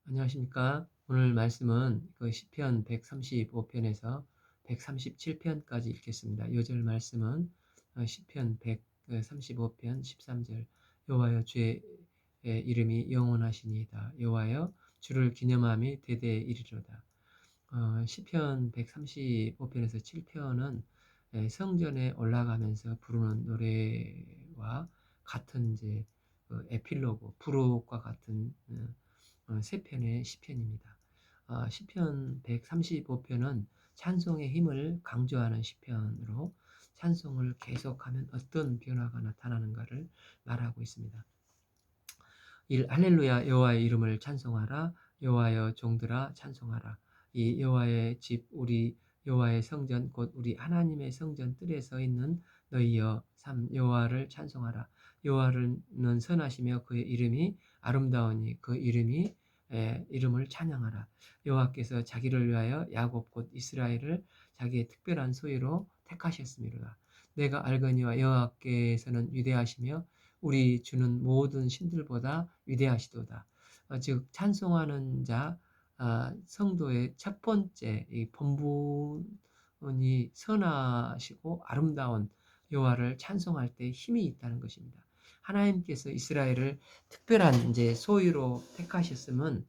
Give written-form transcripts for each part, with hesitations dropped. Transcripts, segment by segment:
안녕하십니까. 오늘 말씀은 그 시편 135편에서 137편까지 읽겠습니다. 요절 말씀은 시편 135편 13절 여호와여 주의 이름이 영원하시니이다. 여호와여 주를 기념함이 대대에 이르리로다. 시편 135편에서 7편은 성전에 올라가면서 부르는 노래와 같은 이제 에필로그, 부록과 같은 세 편의 시편입니다. 시편 135편은 찬송의 힘을 강조하는 시편으로 찬송을 계속하면 어떤 변화가 나타나는가를 말하고 있습니다. 할렐루야 여호와의 이름을 찬송하라. 여호와여 종들아 찬송하라. 이 여호와의 집 우리 여호와의 성전 곧 우리 하나님의 성전 뜰에 서 있는 너희여 여호와를 찬송하라. 여호와는 선하시며 그의 이름이 아름다우니 그 이름을 찬양하라. 여호와께서 자기를 위하여 야곱 곧 이스라엘을 자기의 특별한 소유로 택하셨음이로다. 내가 알거니와 여호와께서는 위대하시며 우리 주는 모든 신들보다 위대하시도다. 즉 찬송하는 자 성도의 첫 번째 이 본분이 선하시고 아름다운 여호와를 찬송할 때 힘이 있다는 것입니다. 하나님께서 이스라엘을 특별한 이제 소유로 택하셨음은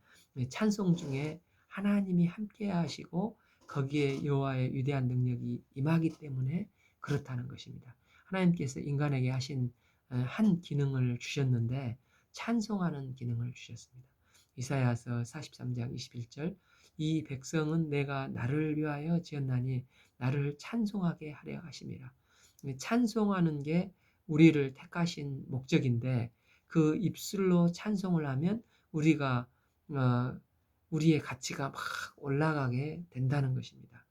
찬송 중에 하나님이 함께 하시고 거기에 여호와의 위대한 능력이 임하기 때문에 그렇다는 것입니다. 하나님께서 인간에게 하신 한 기능을 주셨는데 찬송하는 기능을 주셨습니다. 이사야서 43장 21절 이 백성은 내가 나를 위하여 지었나니 나를 찬송하게 하려 하심이라. 찬송하는 게 우리를 택하신 목적인데 그 입술로 찬송을 하면 우리가 우리의 가치가 막 올라가게 된다는 것입니다.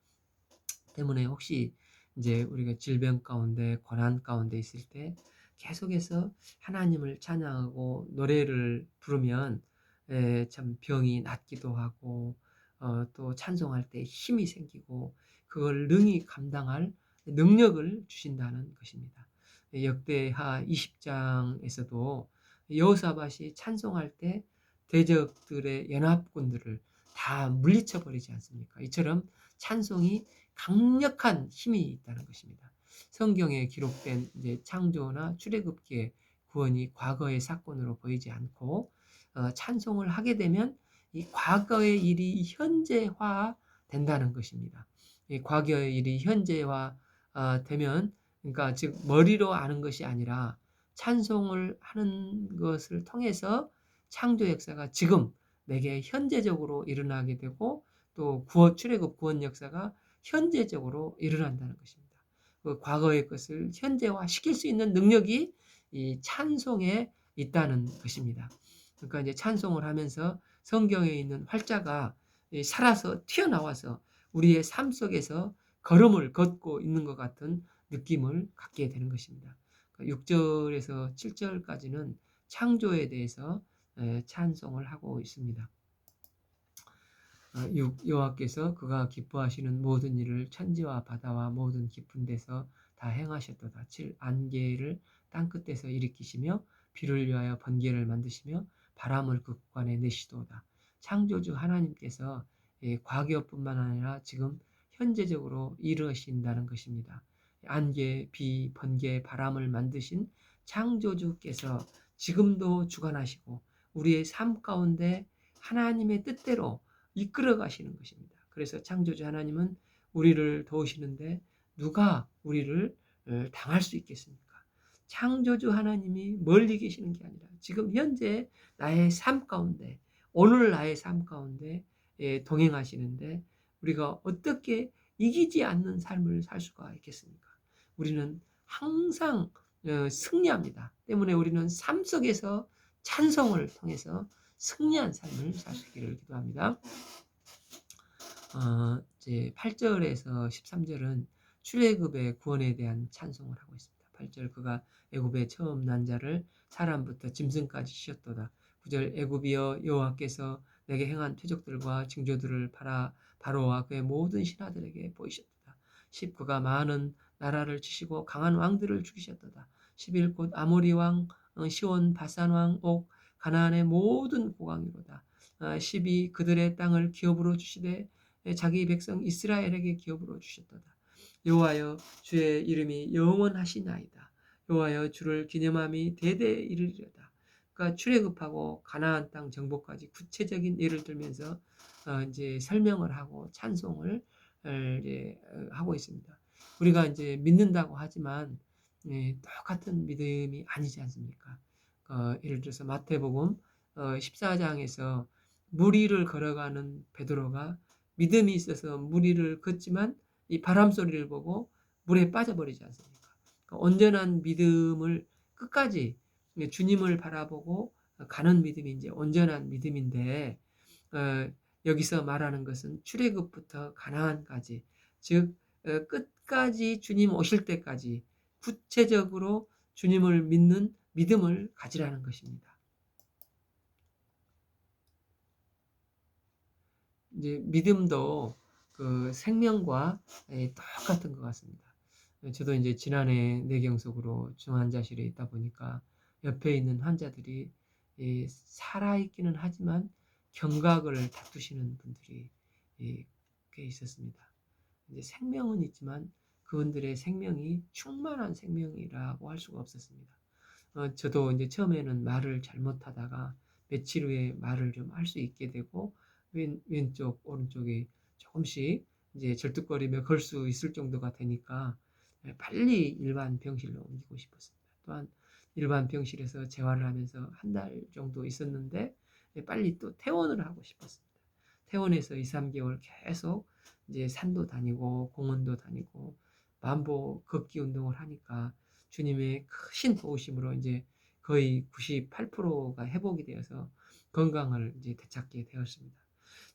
때문에 혹시 이제 우리가 질병 가운데 고난 가운데 있을 때 계속해서 하나님을 찬양하고 노래를 부르면 참 병이 낫기도 하고 또 찬송할 때 힘이 생기고 그걸 능히 감당할 능력을 주신다는 것입니다. 역대하 20장에서도 여호사밧이 찬송할 때 대적들의 연합군들을 다 물리쳐 버리지 않습니까? 이처럼 찬송이 강력한 힘이 있다는 것입니다. 성경에 기록된 이제 창조나 출애굽기의 구원이 과거의 사건으로 보이지 않고 찬송을 하게 되면 이 과거의 일이 현재화 된다는 것입니다. 이 과거의 일이 현재화 되면 그러니까 즉 머리로 아는 것이 아니라 찬송을 하는 것을 통해서 창조 역사가 지금 내게 현재적으로 일어나게 되고 또 출애굽 구원 역사가 현재적으로 일어난다는 것입니다. 그 과거의 것을 현재화 시킬 수 있는 능력이 이 찬송에 있다는 것입니다. 그러니까 이제 찬송을 하면서 성경에 있는 활자가 살아서 튀어나와서 우리의 삶 속에서 걸음을 걷고 있는 것 같은 느낌을 갖게 되는 것입니다. 6절에서 7절까지는 창조에 대해서 찬송을 하고 있습니다. 여호와께서 그가 기뻐하시는 모든 일을 천지와 바다와 모든 깊은 데서 다 행하셨도다. 7. 안개를 땅끝에서 일으키시며 비를 위하여 번개를 만드시며 바람을 극관에 내시도다. 창조주 하나님께서 과거뿐만 아니라 지금 현재적으로 이루신다는 것입니다. 안개, 비, 번개, 바람을 만드신 창조주께서 지금도 주관하시고 우리의 삶 가운데 하나님의 뜻대로 이끌어 가시는 것입니다. 그래서 창조주 하나님은 우리를 도우시는데 누가 우리를 당할 수 있겠습니까? 창조주 하나님이 멀리 계시는 게 아니라 지금 현재 나의 삶 가운데 오늘 나의 삶 가운데 동행하시는데 우리가 어떻게 이기지 않는 삶을 살 수가 있겠습니까? 우리는 항상 승리합니다. 때문에 우리는 삶 속에서 찬송을 통해서 승리한 삶을 살 수 있기를 기도합니다. 이제 8절에서 13절은 출애굽의 구원에 대한 찬송을 하고 있습니다. 8절 그가 애굽의 처음 난 자를 사람부터 짐승까지 씌었도다. 9절 애굽이여 여호와께서 내게 행한 표적들과 징조들을 바로와 그의 모든 신하들에게 보이셨도다. 10 그가 많은 나라를 치시고 강한 왕들을 죽이셨도다. 11 곧 아모리 왕 시온 바산 왕 옥 가나안의 모든 고강이로다. 12 그들의 땅을 기업으로 주시되 자기 백성 이스라엘에게 기업으로 주셨도다. 여호와여 주의 이름이 영원하시나이다. 여호와여 주를 기념함이 대대에 이르리로다. 그러니까 출애굽하고 가나안 땅 정복까지 구체적인 예를 들면서 이제 설명을 하고 찬송을 이제 하고 있습니다. 우리가 이제 믿는다고 하지만 똑같은 믿음이 아니지 않습니까? 예를 들어서 마태복음 14장에서 물 위를 걸어가는 베드로가 믿음이 있어서 물 위를 걷지만 이 바람 소리를 보고 물에 빠져버리지 않습니까? 그러니까 온전한 믿음을 끝까지 주님을 바라보고 가는 믿음이 이제 온전한 믿음인데 여기서 말하는 것은 출애굽부터 가나안까지 즉 끝까지 주님 오실 때까지 구체적으로 주님을 믿는 믿음을 가지라는 것입니다. 이제 믿음도 그 생명과 똑같은 것 같습니다. 저도 이제 지난해 뇌경 속으로 중환자실에 있다 보니까 옆에 있는 환자들이 살아있기는 하지만 경각을 다투시는 분들이 꽤 있었습니다. 이제 생명은 있지만 그분들의 생명이 충만한 생명이라고 할 수가 없었습니다. 저도 이제 처음에는 말을 잘못하다가 며칠 후에 말을 좀 할 수 있게 되고 왼쪽 오른쪽이 조금씩 이제 절뚝거리며 걸 수 있을 정도가 되니까 빨리 일반 병실로 옮기고 싶었습니다. 또한 일반 병실에서 재활을 하면서 한 달 정도 있었는데 빨리 또 퇴원을 하고 싶었습니다. 퇴원해서 2, 3개월 계속 이제 산도 다니고 공원도 다니고 만보 걷기 운동을 하니까 주님의 크신 도우심으로 이제 거의 98%가 회복이 되어서 건강을 이제 되찾게 되었습니다.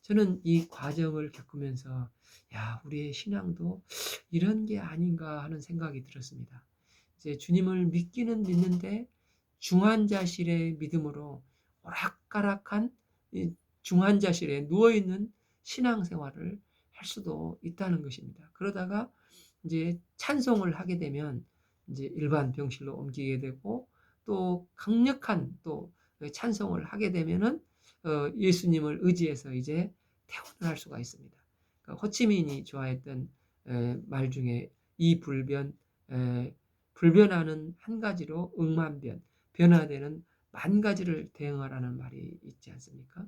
저는 이 과정을 겪으면서 야, 우리의 신앙도 이런 게 아닌가 하는 생각이 들었습니다. 이제 주님을 믿기는 믿는데 중환자실의 믿음으로 오락가락한 중환자실에 누워있는 신앙생활을 할 수도 있다는 것입니다. 그러다가 이제 찬송을 하게 되면 이제 일반 병실로 옮기게 되고 또 강력한 또 찬송을 하게 되면은 예수님을 의지해서 이제 퇴원을 할 수가 있습니다. 그러니까 호치민이 좋아했던 말 중에 이 불변하는 한 가지로 억만변, 변화되는 만 가지를 대응하라는 말이 있지 않습니까?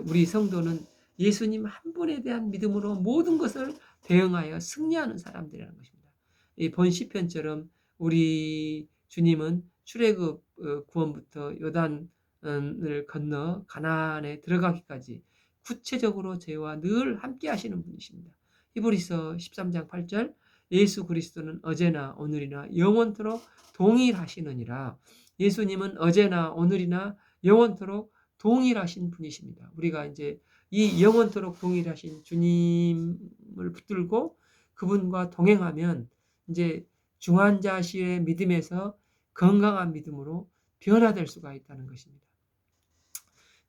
우리 성도는 예수님 한 분에 대한 믿음으로 모든 것을 대응하여 승리하는 사람들이라는 것입니다. 이 본 시편처럼 우리 주님은 출애굽 구원부터 요단을 건너 가나안에 들어가기까지 구체적으로 저희와 늘 함께 하시는 분이십니다. 히브리서 13장 8절 예수 그리스도는 어제나 오늘이나 영원토록 동일하시느니라. 예수님은 어제나 오늘이나 영원토록 동일하신 분이십니다. 우리가 이제 이 영원토록 동일하신 주님을 붙들고 그분과 동행하면 이제 중환자실의 믿음에서 건강한 믿음으로 변화될 수가 있다는 것입니다.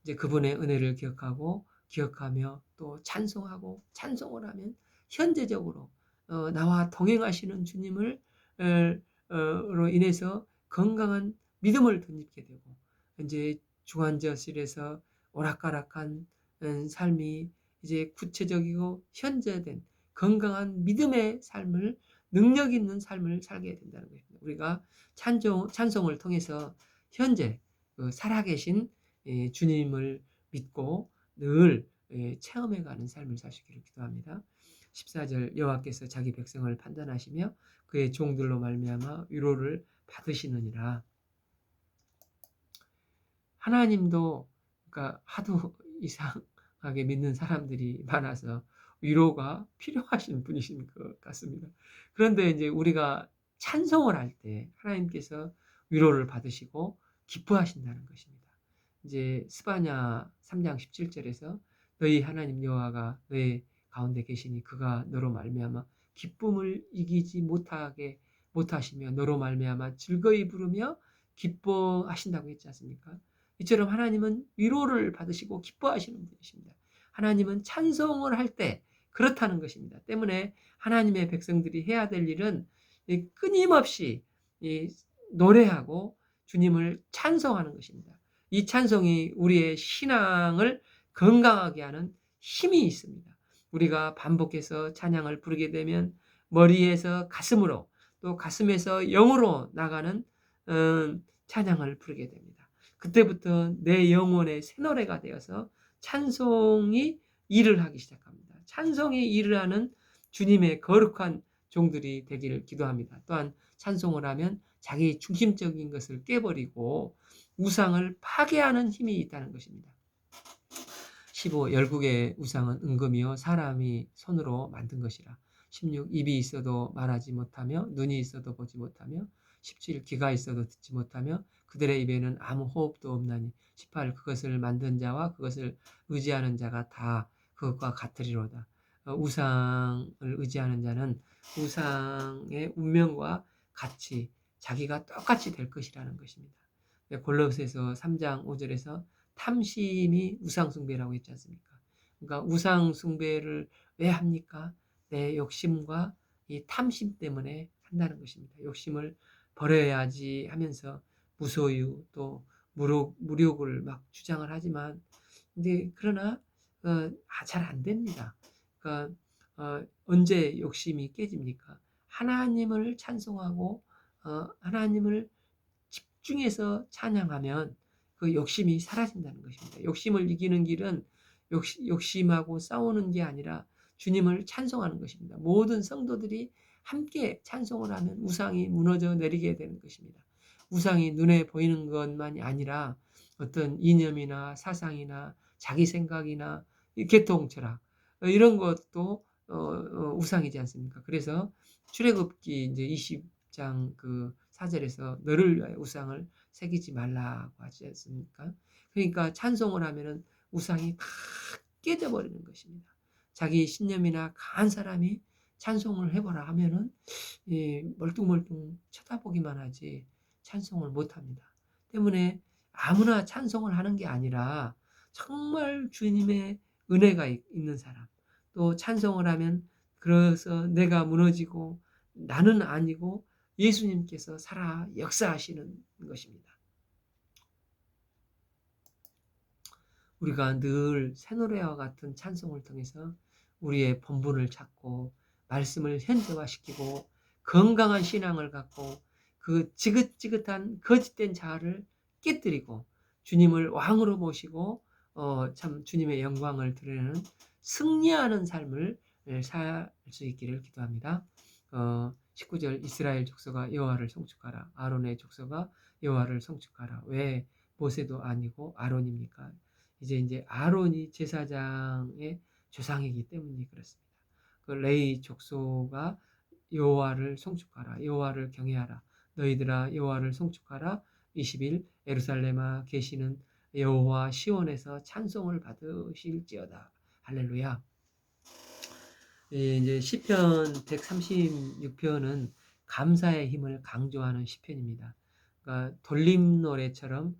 이제 그분의 은혜를 기억하며 또 찬송하고 찬송을 하면 현재적으로 나와 동행하시는 주님을 로 인해서 건강한 믿음을 덧입게 되고 이제 중환자실에서 오락가락한 삶이 이제 구체적이고 현재된 건강한 믿음의 삶을 능력 있는 삶을 살게 된다는 것입니다. 우리가 찬송을 통해서 현재 살아계신 주님을 믿고 늘 체험해가는 삶을 사시기를 기도합니다. 14절 여호와께서 자기 백성을 판단하시며 그의 종들로 말미암아 위로를 받으시느니라. 하나님도 그러니까 하도 이상하게 믿는 사람들이 많아서 위로가 필요하신 분이신 것 같습니다. 그런데 이제 우리가 찬송을 할 때 하나님께서 위로를 받으시고 기뻐하신다는 것입니다. 이제 스바냐 3장 17절에서 너희 하나님 여호와가 너희 가운데 계시니 그가 너로 말미암아 기쁨을 이기지 못하시며 너로 말미암아 즐거이 부르며 기뻐하신다고 했지 않습니까? 이처럼 하나님은 위로를 받으시고 기뻐하시는 분이십니다. 하나님은 찬송을 할 때 그렇다는 것입니다. 때문에 하나님의 백성들이 해야 될 일은 끊임없이 노래하고 주님을 찬송하는 것입니다. 이 찬송이 우리의 신앙을 건강하게 하는 힘이 있습니다. 우리가 반복해서 찬양을 부르게 되면 머리에서 가슴으로 또 가슴에서 영으로 나가는 찬양을 부르게 됩니다. 그때부터 내 영혼의 새 노래가 되어서 찬송이 일을 하기 시작합니다. 찬송이 일을 하는 주님의 거룩한 종들이 되기를 기도합니다. 또한 찬송을 하면 자기 중심적인 것을 깨버리고 우상을 파괴하는 힘이 있다는 것입니다. 15. 열국의 우상은 은금이요 사람이 손으로 만든 것이라. 16. 입이 있어도 말하지 못하며 눈이 있어도 보지 못하며 17. 귀가 있어도 듣지 못하며 그들의 입에는 아무 호흡도 없나니 18. 그것을 만든 자와 그것을 의지하는 자가 다 그것과 같으리로다. 우상을 의지하는 자는 우상의 운명과 같이 자기가 똑같이 될 것이라는 것입니다. 골로새서 3장 5절에서 탐심이 우상숭배라고 했지 않습니까? 그러니까 우상숭배를 왜 합니까? 내 욕심과 이 탐심 때문에 한다는 것입니다. 욕심을 버려야지 하면서 무소유 또 무력을 막 주장을 하지만 근데 그러나 잘 안 됩니다. 그러니까 언제 욕심이 깨집니까? 하나님을 찬송하고 하나님을 집중해서 찬양하면 그 욕심이 사라진다는 것입니다. 욕심을 이기는 길은 욕심하고 싸우는 게 아니라 주님을 찬송하는 것입니다. 모든 성도들이 함께 찬송을 하면 우상이 무너져 내리게 되는 것입니다. 우상이 눈에 보이는 것만이 아니라 어떤 이념이나 사상이나 자기 생각이나 계통 철학 이런 것도 우상이지 않습니까? 그래서 출애굽기 이제 20장 그 4절에서 너를 위하여 우상을 새기지 말라고 하지 않습니까? 그러니까 찬송을 하면은 우상이 다 깨져버리는 것입니다. 자기 신념이나 강한 사람이 찬송을 해보라 하면은 멀뚱멀뚱 쳐다보기만 하지 찬송을 못합니다. 때문에 아무나 찬송을 하는 게 아니라 정말 주님의 은혜가 있는 사람 또 찬송을 하면 그래서 내가 무너지고 나는 아니고 예수님께서 살아 역사하시는 것입니다. 우리가 늘 새노래와 같은 찬송을 통해서 우리의 본분을 찾고 말씀을 현재화시키고 건강한 신앙을 갖고 그 지긋지긋한 거짓된 자아를 깨뜨리고 주님을 왕으로 모시고 참 주님의 영광을 드러내는 승리하는 삶을 살 수 있기를 기도합니다. 19절 이스라엘 족속아 여호와를 송축하라. 아론의 족속아 여호와를 송축하라. 왜 모세도 아니고 아론입니까? 이제 아론이 제사장의 조상이기 때문에 그렇습니다. 그 레위 족속아 여호와를 송축하라. 여호와를 경외하라. 너희들아 여호와를 송축하라. 20일 예루살렘아 계시는 여호와 시온에서 찬송을 받으실지어다. 할렐루야. 이제 시편 136편은 감사의 힘을 강조하는 시편입니다. 그러니까 돌림 노래처럼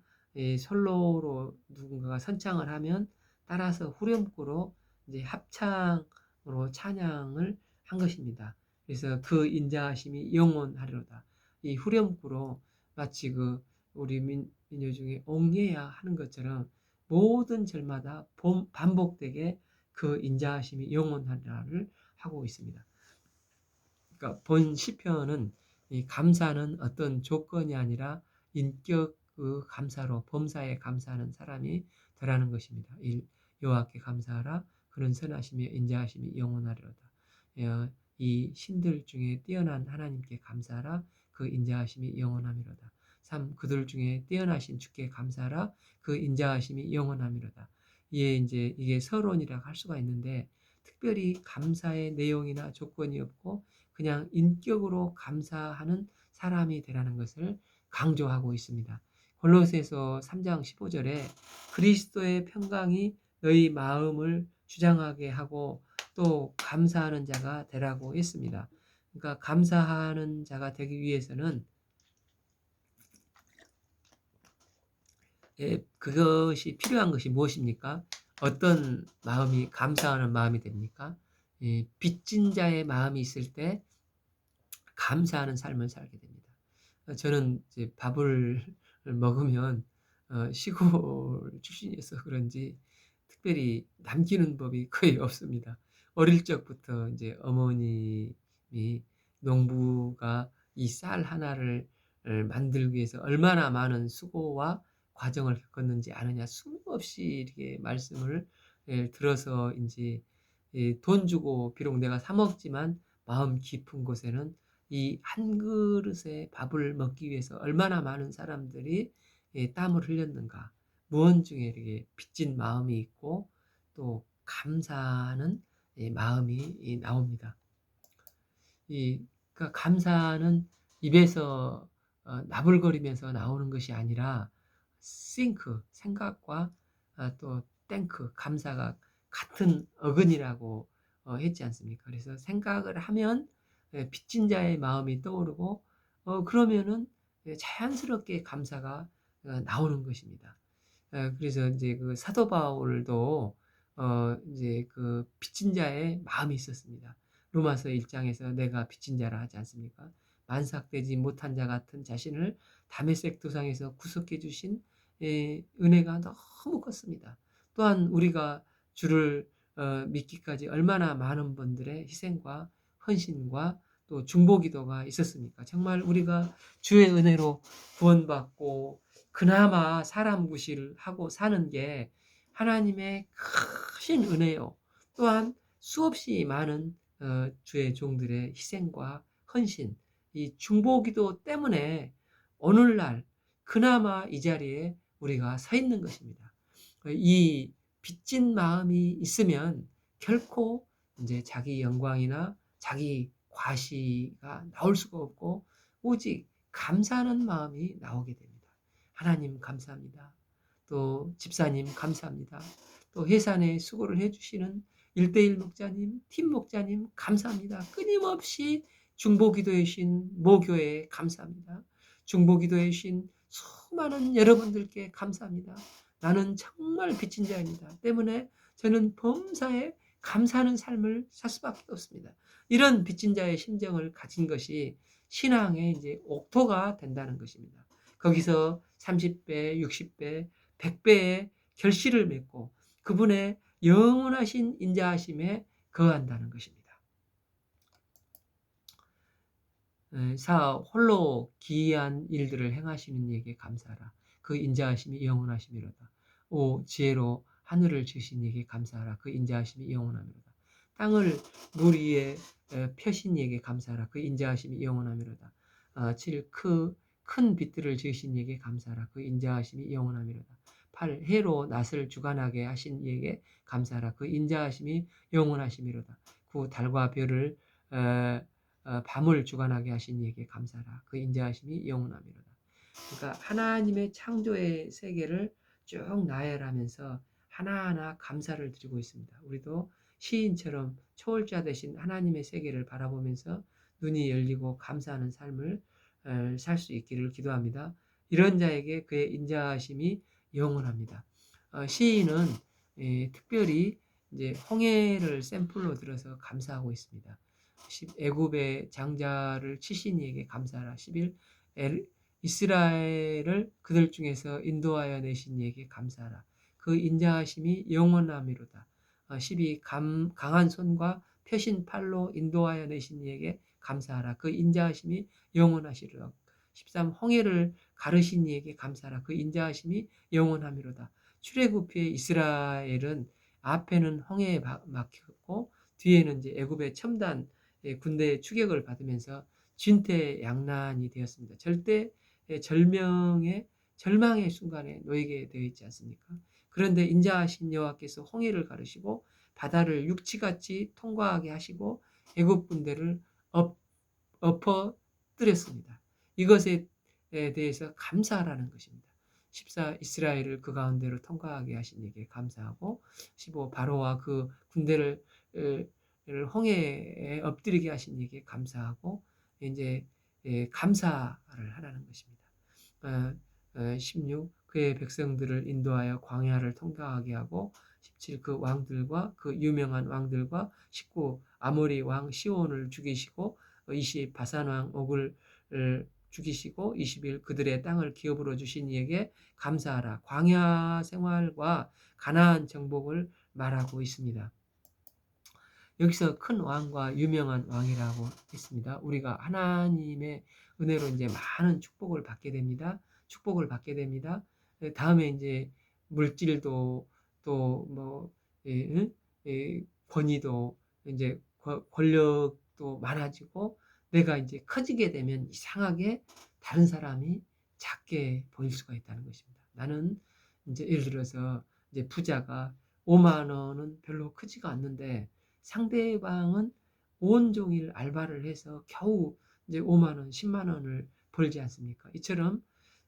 솔로로 누군가가 선창을 하면 따라서 후렴구로 이제 합창으로 찬양을 한 것입니다. 그래서 그 인자하심이 영원하리로다. 이 후렴구로 마치 그 우리 민요 중에 옹예야 하는 것처럼 모든 절마다 반복되게 그 인자하심이 영원하리라를 하고 있습니다. 그러니까 본 시편은 이 감사는 어떤 조건이 아니라 인격 그 감사로 범사에 감사하는 사람이 되라는 것입니다. 1. 여호와께 감사하라. 그는 선하시며 인자하심이 영원하리로다. 이 신들 중에 뛰어난 하나님께 감사하라. 그 인자하심이 영원함이로다. 3. 그들 중에 뛰어나신 주께 감사하라. 그 인자하심이 영원함이로다. 이게 서론이라고 할 수가 있는데 특별히 감사의 내용이나 조건이 없고 그냥 인격으로 감사하는 사람이 되라는 것을 강조하고 있습니다. 골로새서 3장 15절에 그리스도의 평강이 너희 마음을 주장하게 하고 또 감사하는 자가 되라고 했습니다. 그러니까 감사하는 자가 되기 위해서는 그것이 필요한 것이 무엇입니까? 어떤 마음이 감사하는 마음이 됩니까? 빚진 자의 마음이 있을 때 감사하는 삶을 살게 됩니다. 저는 이제 밥을 먹으면 시골 출신이어서 그런지 특별히 남기는 법이 거의 없습니다. 어릴 적부터 이제 어머님이 농부가 이 쌀 하나를 만들기 위해서 얼마나 많은 수고와 과정을 겪었는지 아느냐 수없이 이렇게 말씀을 들어서 인제 돈 주고 비록 내가 사 먹지만 마음 깊은 곳에는 이 한 그릇의 밥을 먹기 위해서 얼마나 많은 사람들이 땀을 흘렸는가. 무언 중에 이렇게 빚진 마음이 있고 또 감사하는 마음이 나옵니다. 그러니까 감사는 입에서 나불거리면서 나오는 것이 아니라 생각과 또 땡크 감사가 같은 어근이라고 했지 않습니까? 그래서 생각을 하면 빚진 자의 마음이 떠오르고 그러면은 자연스럽게 감사가 나오는 것입니다. 그래서 이제 그 사도 바울도 이제 그 빚진 자의 마음이 있었습니다. 로마서 1장에서 내가 빚진 자라 하지 않습니까? 만삭되지 못한 자 같은 자신을 다메섹 도상에서 구속해 주신 은혜가 너무 컸습니다. 또한 우리가 주를 믿기까지 얼마나 많은 분들의 희생과 헌신과 또 중보기도가 있었습니까? 정말 우리가 주의 은혜로 구원받고 그나마 사람 구실을 하고 사는 게 하나님의 크신 은혜요. 또한 수없이 많은 주의 종들의 희생과 헌신, 이 중보기도 때문에 오늘날 그나마 이 자리에 우리가 서 있는 것입니다. 이 빚진 마음이 있으면 결코 이제 자기 영광이나 자기 과시가 나올 수가 없고 오직 감사하는 마음이 나오게 됩니다. 하나님 감사합니다. 또 집사님 감사합니다. 또 회사 내 수고를 해주시는 1:1 목자님, 팀 목자님 감사합니다. 끊임없이 중보기도해 주신 모교회 감사합니다. 중보기도해 주신 수많은 여러분들께 감사합니다. 나는 정말 빚진 자입니다. 때문에 저는 범사에 감사하는 삶을 살 수밖에 없습니다. 이런 빚진 자의 심정을 가진 것이 신앙의 이제 옥토가 된다는 것입니다. 거기서 30배, 60배, 100배의 결실을 맺고 그분의 영원하신 인자하심에 거한다는 것입니다. 홀로 기이한 일들을 행하시는 이에게 감사하라. 그 인자하심이 영원하심이로다. 오 지혜로 하늘을 지으신 이에게 감사하라. 그 인자하심이 영원하미로다. 땅을 물 위에 펴신 이에게 감사하라. 그 인자하심이 영원하미로다. 7. 큰 빛들을 지으신 이에게 감사하라. 그 인자하심이 영원하미로다. 8. 해로 낫을 주관하게 하신 이에게 감사하라. 그 인자하심이 영원하심이로다. 9. 달과 별을 밤을 주관하게 하신 이에게 감사하라. 그 인자하심이 영원하미로다. 그러니까 하나님의 창조의 세계를 쭉 나열하면서 하나하나 감사를 드리고 있습니다. 우리도 시인처럼 초월자 되신 하나님의 세계를 바라보면서 눈이 열리고 감사하는 삶을 살 수 있기를 기도합니다. 이런 자에게 그의 인자하심이 영원합니다. 시인은 특별히 이제 홍해를 샘플로 들어서 감사하고 있습니다. 애굽의 장자를 치신 이에게 감사하라. 11. 이스라엘을 그들 중에서 인도하여 내신 이에게 감사하라. 그 인자하심이 영원하미로다. 12. 강한 손과 펴신 팔로 인도하여 내신 이에게 감사하라. 그 인자하심이 영원하시리라. 13. 홍해를 가르신 이에게 감사하라. 그 인자하심이 영원하미로다. 출애굽의 이스라엘은 앞에는 홍해에 막혔고 뒤에는 이제 애굽의 첨단 군대의 추격을 받으면서 진퇴양난이 되었습니다. 절대 절망의 순간에 놓이게 되어 있지 않습니까? 그런데 인자하신 여호와께서 홍해를 가르시고 바다를 육지같이 통과하게 하시고 애굽 군대를 엎어뜨렸습니다. 이것에 대해서 감사하라는 것입니다. 14. 이스라엘을 그 가운데로 통과하게 하신 이에게 감사하고 15. 바로와 그 군대를 홍해에 엎드리게 하신 이에게 감사하고 이제 감사를 하라는 것입니다. 16. 그의 백성들을 인도하여 광야를 통과하게 하고 17. 그 왕들과 그 유명한 왕들과 19. 아모리 왕 시온을 죽이시고 20. 바산 왕 옥을 죽이시고 20일 그들의 땅을 기업으로 주신 이에게 감사하라. 광야 생활과 가나안 정복을 말하고 있습니다. 여기서 큰 왕과 유명한 왕이라고 했습니다. 우리가 하나님의 은혜로 이제 많은 축복을 받게 됩니다. 축복을 받게 됩니다. 다음에 이제 물질도 또 뭐 권위도 이제 권력도 많아지고 내가 이제 커지게 되면 이상하게 다른 사람이 작게 보일 수가 있다는 것입니다. 나는 이제 예를 들어서 이제 부자가 5만 원은 별로 크지가 않는데 상대방은 온종일 알바를 해서 겨우 이제 5만 원, 10만 원을 벌지 않습니까? 이처럼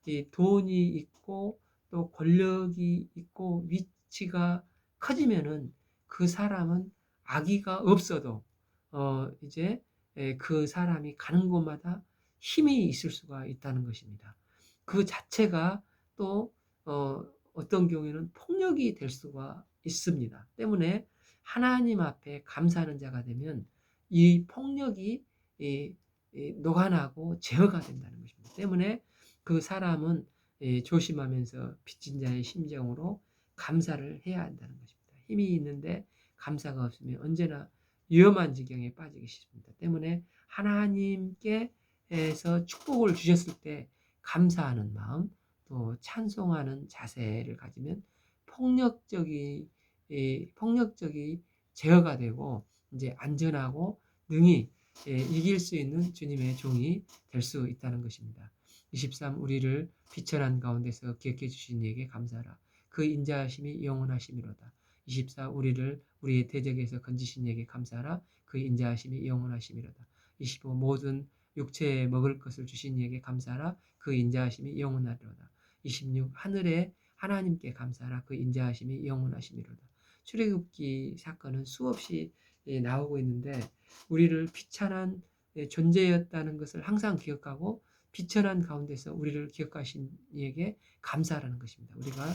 이 돈이 있고 또 권력이 있고 위치가 커지면은 그 사람은 악의가 없어도 이제 그 사람이 가는 곳마다 힘이 있을 수가 있다는 것입니다. 그 자체가 또 어떤 경우에는 폭력이 될 수가 있습니다. 때문에 하나님 앞에 감사하는 자가 되면 이 폭력이 녹아나고 제어가 된다는 것입니다. 때문에 그 사람은 조심하면서 빚진 자의 심정으로 감사를 해야 한다는 것입니다. 힘이 있는데 감사가 없으면 언제나 위험한 지경에 빠지기 쉽습니다. 때문에 하나님께서 축복을 주셨을 때 감사하는 마음, 또 찬송하는 자세를 가지면 폭력적이 제어가 되고 이제 안전하고 능히 이길 수 있는 주님의 종이 될 수 있다는 것입니다. 23 우리를 비천한 가운데서 기억해 주신 이에게 감사하라. 그 인자하심이 영원하심이로다. 24 우리를 우리의 대적에서 건지신 이에게 감사하라. 그 인자하심이 영원하심이로다. 25 모든 육체에 먹을 것을 주신 이에게 감사하라. 그 인자하심이 영원하리로다. 26 하늘에 하나님께 감사하라. 그 인자하심이 영원하심이로다. 출애굽기 사건은 수없이 나오고 있는데 우리를 비천한 존재였다는 것을 항상 기억하고 비천한 가운데서 우리를 기억하신 이에게 감사하라는 것입니다. 우리가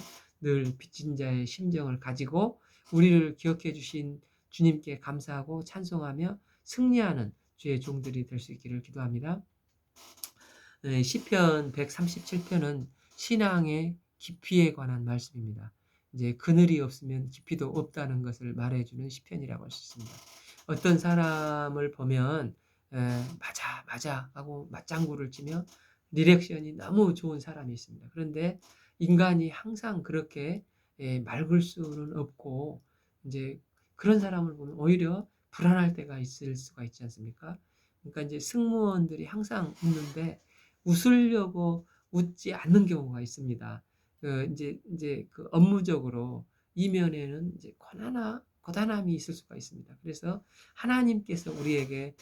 늘 빚진 자의 심정을 가지고 우리를 기억해 주신 주님께 감사하고 찬송하며 승리하는 주의 종들이 될 수 있기를 기도합니다. 시편 137편은 신앙의 깊이에 관한 말씀입니다. 이제 그늘이 없으면 깊이도 없다는 것을 말해주는 시편이라고 할 수 있습니다. 어떤 사람을 보면 맞아 하고 맞장구를 치며 리액션이 너무 좋은 사람이 있습니다. 그런데 인간이 항상 그렇게 맑을 수는 없고 이제 그런 사람을 보면 오히려 불안할 때가 있을 수가 있지 않습니까? 그러니까 이제 승무원들이 항상 웃는데 웃으려고 웃지 않는 경우가 있습니다. 이제 그 업무적으로 이면에는 이제 고단함이 있을 수가 있습니다. 그래서 하나님께서 우리에게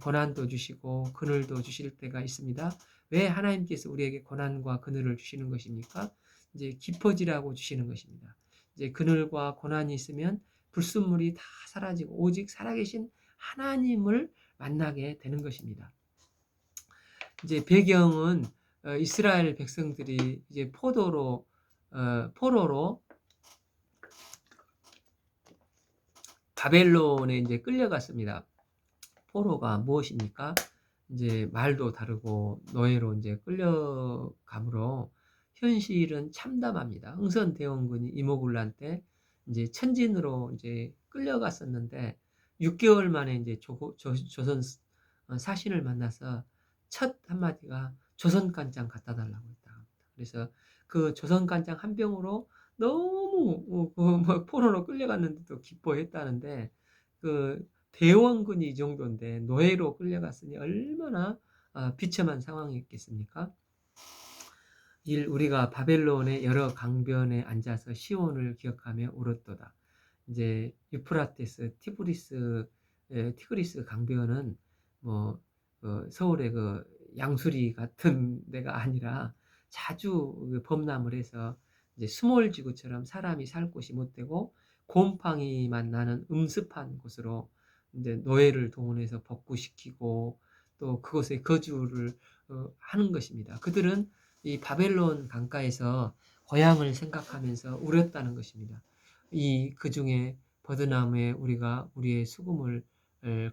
고난도 주시고 그늘도 주실 때가 있습니다. 왜 하나님께서 우리에게 고난과 그늘을 주시는 것입니까? 이제 깊어지라고 주시는 것입니다. 이제 그늘과 고난이 있으면 불순물이 다 사라지고 오직 살아계신 하나님을 만나게 되는 것입니다. 이제 배경은 이스라엘 백성들이 이제 포로로 바벨론에 이제 끌려갔습니다. 포로가 무엇입니까? 이제 말도 다르고 노예로 이제 끌려감으로 현실은 참담합니다. 흥선대원군이 이모군란 때 이제 천진으로 이제 끌려갔었는데 6개월 만에 이제 조선 사신을 만나서 첫 한마디가 조선간장 갖다 달라고 했다 합니다. 그래서 그 조선간장 한 병으로 너무 포로로 끌려갔는데도 기뻐했다는데 그 대원군이 이 정도인데 노예로 끌려갔으니 얼마나 비참한 상황이었겠습니까? 우리가 바벨론의 여러 강변에 앉아서 시온을 기억하며 울었도다. 이제 유프라테스, 티그리스 강변은 뭐 서울의 그 양수리 같은 데가 아니라 자주 범람을 해서 이제 수몰지구처럼 사람이 살 곳이 못 되고 곰팡이만 나는 음습한 곳으로 이제 노예를 동원해서 복구시키고 또 그곳에 거주를 하는 것입니다. 그들은 이 바벨론 강가에서 고향을 생각하면서 울었다는 것입니다. 그 중에 버드나무에 우리가 우리의 수금을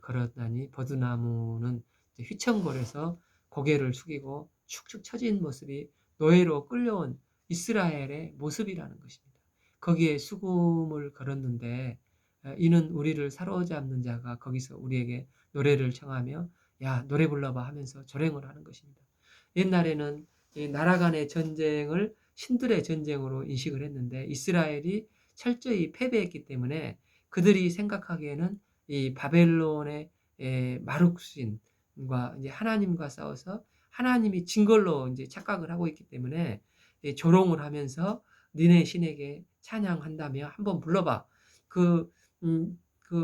걸었나니 버드나무는 휘청거려서 고개를 숙이고 축축 처진 모습이 노예로 끌려온 이스라엘의 모습이라는 것입니다. 거기에 수금을 걸었는데 이는 우리를 사로잡는 자가 거기서 우리에게 노래를 청하며 야 노래 불러봐 하면서 조랭을 하는 것입니다. 옛날에는 이 나라 간의 전쟁을 신들의 전쟁으로 인식을 했는데 이스라엘이 철저히 패배했기 때문에 그들이 생각하기에는 이 바벨론의 마룩신과 이제 하나님과 싸워서 하나님이 진 걸로 이제 착각을 하고 있기 때문에 조롱을 하면서 니네 신에게 찬양한다며 한번 불러봐. 그,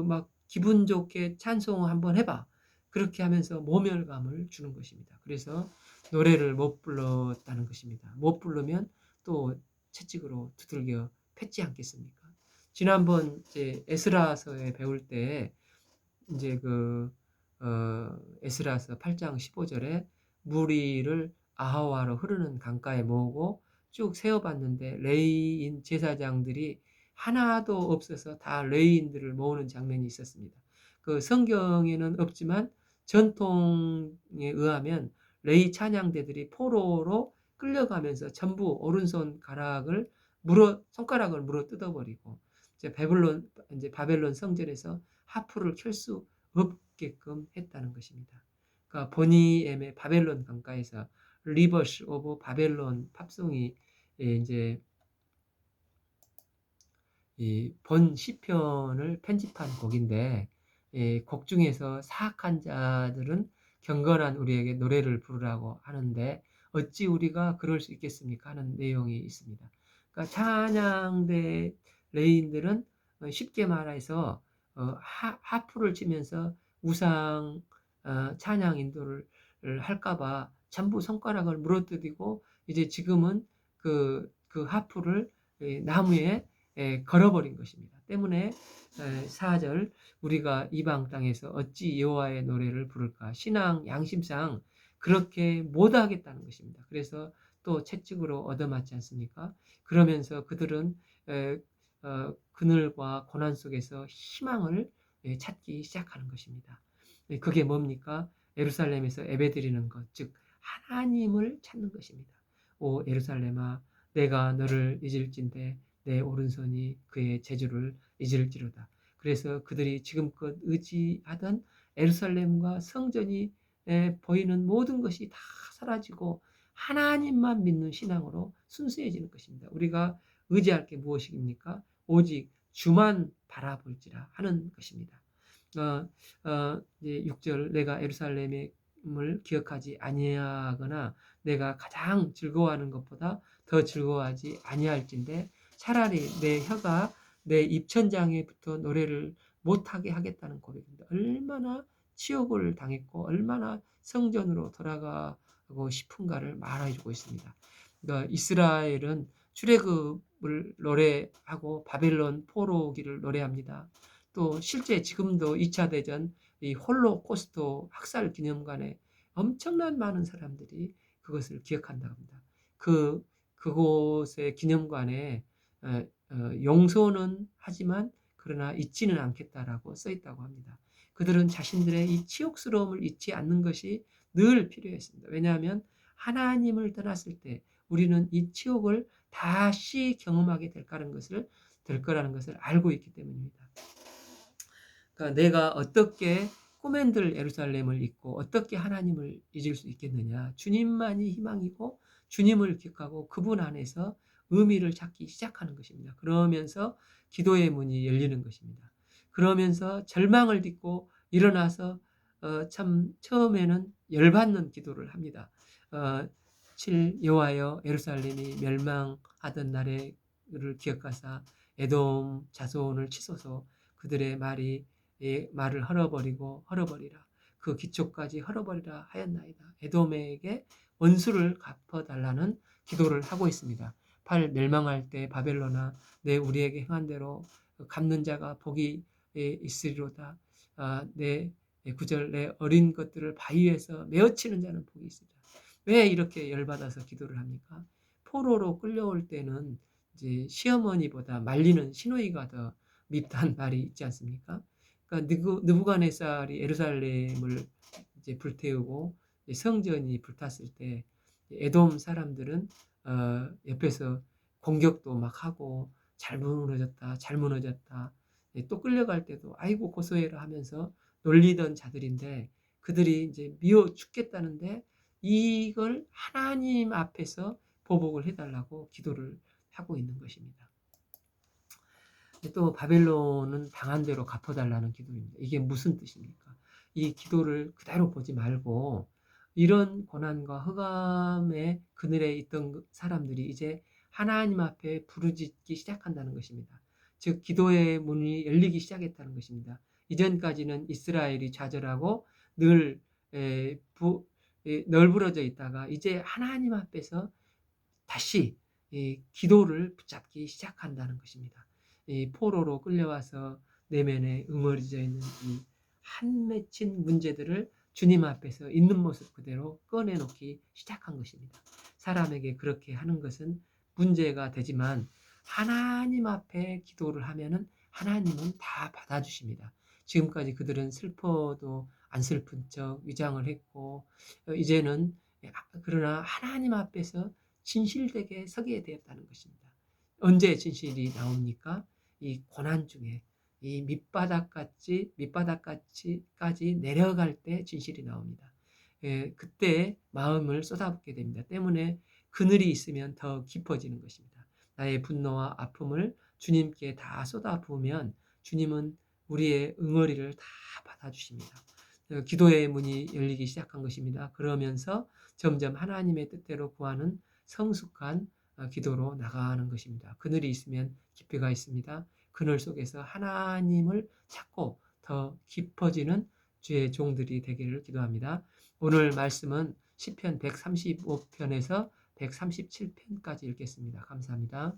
막 기분 좋게 찬송을 한번 해봐. 그렇게 하면서 모멸감을 주는 것입니다. 그래서 노래를 못 불렀다는 것입니다. 못 부르면 또 채찍으로 두들겨 팼지 않겠습니까? 지난번 이제 에스라서에 배울 때 이제 에스라서 8장 15절에 무리를 아하와로 흐르는 강가에 모으고 쭉 세어봤는데 레위인 제사장들이 하나도 없어서 다 레위인들을 모으는 장면이 있었습니다. 그 성경에는 없지만 전통에 의하면 레위 찬양대들이 포로로 끌려가면서 전부 오른손 가락을 손가락을 물어 뜯어버리고 이제 바벨론 성전에서 하프를 켤수 없게끔 했다는 것입니다. 그러니까 보니엠의 바벨론 강가에서 리버스 오브 바벨론 팝송이 이제 이 본 시편을 편집한 곡인데 곡 중에서 사악한 자들은 경건한 우리에게 노래를 부르라고 하는데 어찌 우리가 그럴 수 있겠습니까 하는 내용이 있습니다. 그러니까 찬양대 레인들은 쉽게 말해서 하프를 치면서 우상 찬양 인도를 할까봐 전부 손가락을 물어뜯이고 이제 지금은 그 하프를 나무에 걸어버린 것입니다. 때문에 4절 우리가 이방 땅에서 어찌 여호와의 노래를 부를까 신앙 양심상 그렇게 못하겠다는 것입니다. 그래서 또 채찍으로 얻어맞지 않습니까? 그러면서 그들은 그늘과 고난 속에서 희망을 찾기 시작하는 것입니다. 그게 뭡니까? 예루살렘에서 예배드리는 것, 즉 하나님을 찾는 것입니다. 오 예루살렘아 내가 너를 잊을진대 내 오른손이 그의 재주를 잊을지로다. 그래서 그들이 지금껏 의지하던 예루살렘과 성전이 보이는 모든 것이 다 사라지고 하나님만 믿는 신앙으로 순수해지는 것입니다. 우리가 의지할 게 무엇입니까? 오직 주만 바라볼지라 하는 것입니다. 이제 6절 내가 예루살렘을 기억하지 아니하거나 내가 가장 즐거워하는 것보다 더 즐거워하지 아니할진대 차라리 내 혀가 내 입천장에 붙어 노래를 못하게 하겠다는 고백입니다. 얼마나 치욕을 당했고 얼마나 성전으로 돌아가고 싶은가를 말해주고 있습니다. 그러니까 이스라엘은 출애굽을 노래하고 바벨론 포로기를 노래합니다. 또 실제 지금도 2차 대전 이 홀로코스트 학살 기념관에 엄청난 많은 사람들이 그것을 기억한다고 합니다. 그곳의 기념관에 용서는 하지만 그러나 잊지는 않겠다라고 써 있다고 합니다. 그들은 자신들의 이 치욕스러움을 잊지 않는 것이 늘 필요했습니다. 왜냐하면 하나님을 떠났을 때 우리는 이 치욕을 다시 경험하게 될 거라는 것을 알고 있기 때문입니다. 그러니까 내가 어떻게 꼬맨들 예루살렘을 잊고 어떻게 하나님을 잊을 수 있겠느냐. 주님만이 희망이고 주님을 기억하고 그분 안에서 의미를 찾기 시작하는 것입니다. 그러면서 기도의 문이 열리는 것입니다. 그러면서 절망을 딛고 일어나서 참 처음에는 열받는 기도를 합니다. 7 여호와여 예루살렘이 멸망하던 날을 기억하사 에돔 자손을 치소서 그들의 말을 헐어버리라 그 기초까지 헐어버리라 하였나이다. 에돔에게 원수를 갚아달라는 기도를 하고 있습니다. 8 멸망할 때 바벨론아 내 우리에게 행한 대로 갚는 자가 복이 있으리로다. 내 9절 내 어린 것들을 바위에서 메어치는 자는 복이 있으리라. 왜 이렇게 열받아서 기도를 합니까? 포로로 끌려올 때는 이제 시어머니보다 말리는 시누이가 더 밉다는 말이 있지 않습니까? 그러니까 느부갓네살이 예루살렘을 이제 불태우고 성전이 불탔을 때 에돔 사람들은 옆에서 공격도 막 하고 잘 무너졌다, 잘 무너졌다. 또 끌려갈 때도 아이고 고소해라 하면서 놀리던 자들인데 그들이 이제 미워 죽겠다는데 이걸 하나님 앞에서 보복을 해달라고 기도를 하고 있는 것입니다. 또 바벨론은 당한 대로 갚아달라는 기도입니다. 이게 무슨 뜻입니까? 이 기도를 그대로 보지 말고 이런 고난과 흑암의 그늘에 있던 사람들이 이제 하나님 앞에 부르짖기 시작한다는 것입니다. 즉 기도의 문이 열리기 시작했다는 것입니다. 이전까지는 이스라엘이 좌절하고 늘 널브러져 있다가 이제 하나님 앞에서 다시 기도를 붙잡기 시작한다는 것입니다. 이 포로로 끌려와서 내면에 응어리져 있는 이 한 맺힌 문제들을 주님 앞에서 있는 모습 그대로 꺼내놓기 시작한 것입니다. 사람에게 그렇게 하는 것은 문제가 되지만 하나님 앞에 기도를 하면은 하나님은 다 받아주십니다. 지금까지 그들은 슬퍼도 안 슬픈 척 위장을 했고 이제는 그러나 하나님 앞에서 진실되게 서게 되었다는 것입니다. 언제 진실이 나옵니까? 이 고난 중에 이 밑바닥까지 내려갈 때 진실이 나옵니다. 그때 마음을 쏟아붓게 됩니다. 때문에 그늘이 있으면 더 깊어지는 것입니다. 나의 분노와 아픔을 주님께 다 쏟아부으면 주님은 우리의 응어리를 다 받아주십니다. 기도의 문이 열리기 시작한 것입니다. 그러면서 점점 하나님의 뜻대로 구하는 성숙한 기도로 나가는 것입니다. 그늘이 있으면 깊이가 있습니다. 그늘 속에서 하나님을 찾고 더 깊어지는 주의 종들이 되기를 기도합니다. 오늘 말씀은 시편 135편에서 137편까지 읽겠습니다. 감사합니다.